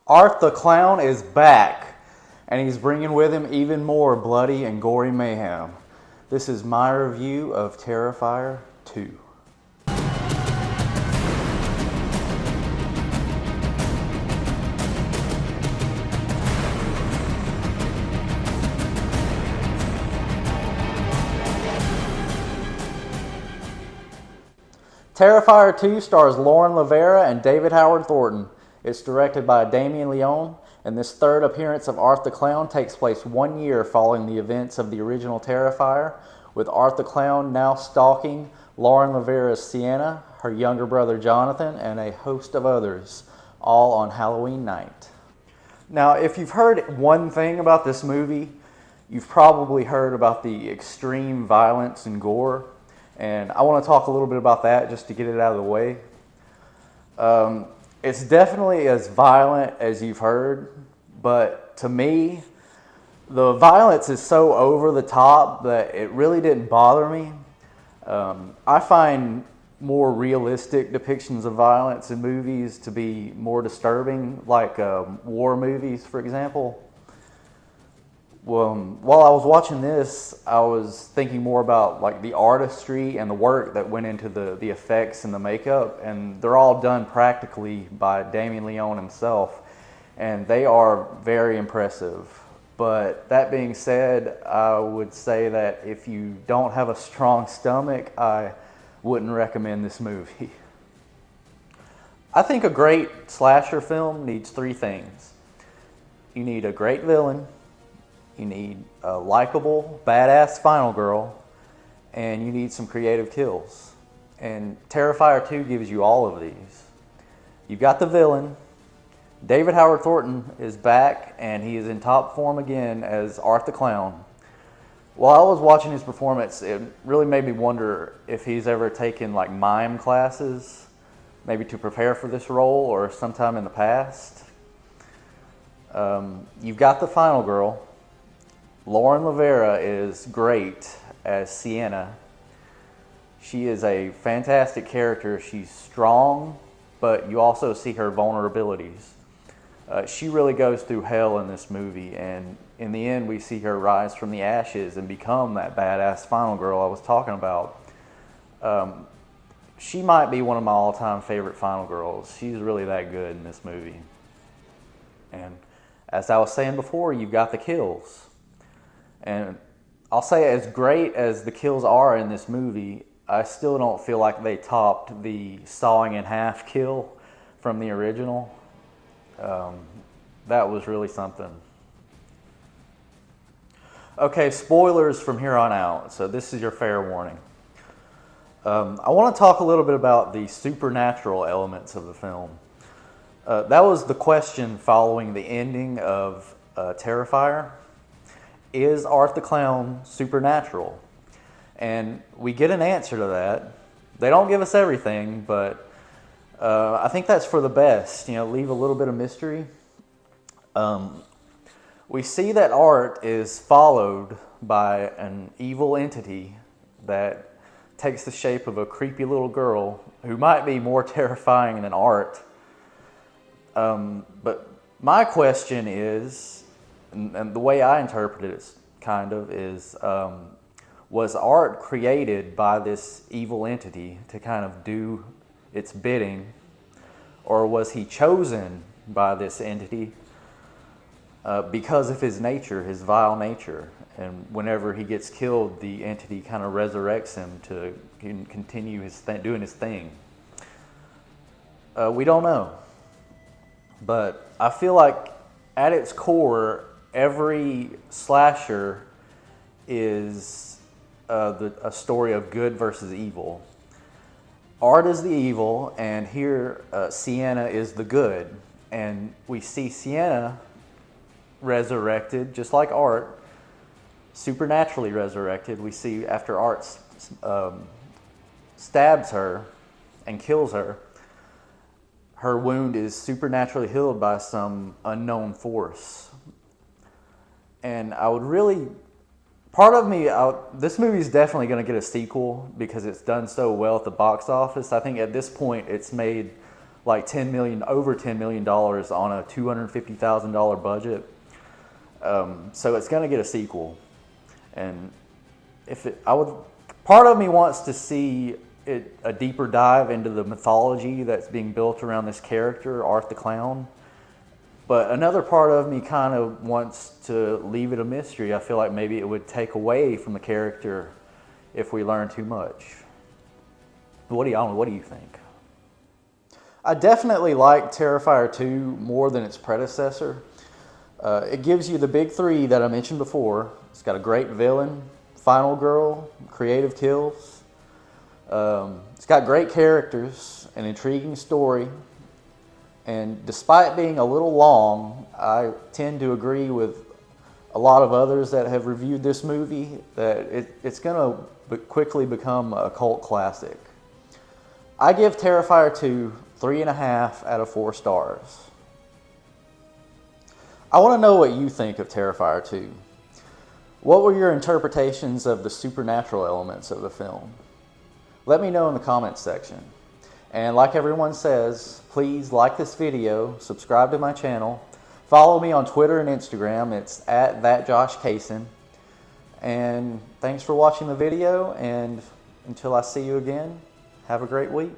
Art the Clown is back, and he's bringing with him even more bloody and gory mayhem. This is my review of Terrifier 2. Terrifier 2 stars Lauren Lavera and David Howard Thornton. It's directed by Damien Leone, and this third appearance of Art the Clown takes place 1 year following the events of the original Terrifier, with Art the Clown now stalking Lauren Lavera's Sienna, her younger brother Jonathan, and a host of others, all on Halloween night. Now, if you've heard one thing about this movie, you've probably heard about the extreme violence and gore. And I want to talk a little bit about that just to get it out of the way. It's definitely as violent as you've heard, but to me, the violence is so over the top that it really didn't bother me. I find more realistic depictions of violence in movies to be more disturbing, like war movies, for example. Well, while I was watching this, I was thinking more about like the artistry and the work that went into the effects and the makeup, and they're all done practically by Damien Leone himself, and they are very impressive. But that being said, I would say that if you don't have a strong stomach, I wouldn't recommend this movie. I think a great slasher film needs three things. You need a great villain, you need a likable, badass final girl, and you need some creative kills. And Terrifier 2 gives you all of these. You've got the villain. David Howard Thornton is back, and he is in top form again as Art the Clown. While I was watching his performance, it really made me wonder if he's ever taken like mime classes, maybe to prepare for this role or sometime in the past. You've got the final girl. Lauren Lavera is great as Sienna. She is a fantastic character. She's strong, but you also see her vulnerabilities. She really goes through hell in this movie, and in the end we see her rise from the ashes and become that badass final girl I was talking about. She might be one of my all-time favorite final girls. She's really that good in this movie. And as I was saying before, you've got the kills. And I'll say, as great as the kills are in this movie, I still don't feel like they topped the sawing in half kill from the original. That was really something. Okay, spoilers from here on out, so this is your fair warning. I want to talk a little bit about the supernatural elements of the film. That was the question following the ending of Terrifier. Is Art the Clown supernatural? And we get an answer to that. They don't give us everything, but I think that's for the best. You know, leave a little bit of mystery. We see that Art is followed by an evil entity that takes the shape of a creepy little girl who might be more terrifying than Art. But my question is, and the way I interpret it kind of is, was Art created by this evil entity to kind of do its bidding, or was he chosen by this entity because of his nature, his vile nature? And whenever he gets killed, the entity kind of resurrects him to continue doing his thing. We don't know. But I feel like at its core, every slasher is a story of good versus evil. Art is the evil, and here Sienna is the good. And we see Sienna resurrected, just like Art, supernaturally resurrected. We see after Art stabs her and kills her, her wound is supernaturally healed by some unknown force. And I would really, part of me, this movie is definitely going to get a sequel because it's done so well at the box office. I think at this point it's made like over $10 million on a $250,000 budget. So it's going to get a sequel. And part of me wants to see a deeper dive into the mythology that's being built around this character, Art the Clown. But another part of me kind of wants to leave it a mystery. I feel like maybe it would take away from the character if we learn too much. What do you think? I definitely like Terrifier 2 more than its predecessor. It gives you the big three that I mentioned before. It's got a great villain, final girl, creative kills. It's got great characters, an intriguing story. And despite being a little long, I tend to agree with a lot of others that have reviewed this movie that it's going to quickly become a cult classic. I give Terrifier 2 3.5 out of 4 stars. I want to know what you think of Terrifier 2. What were your interpretations of the supernatural elements of the film? Let me know in the comments section. And like everyone says, please like this video, subscribe to my channel, follow me on Twitter and Instagram. It's at @ThatJoshKaysen. And thanks for watching the video, and until I see you again, have a great week.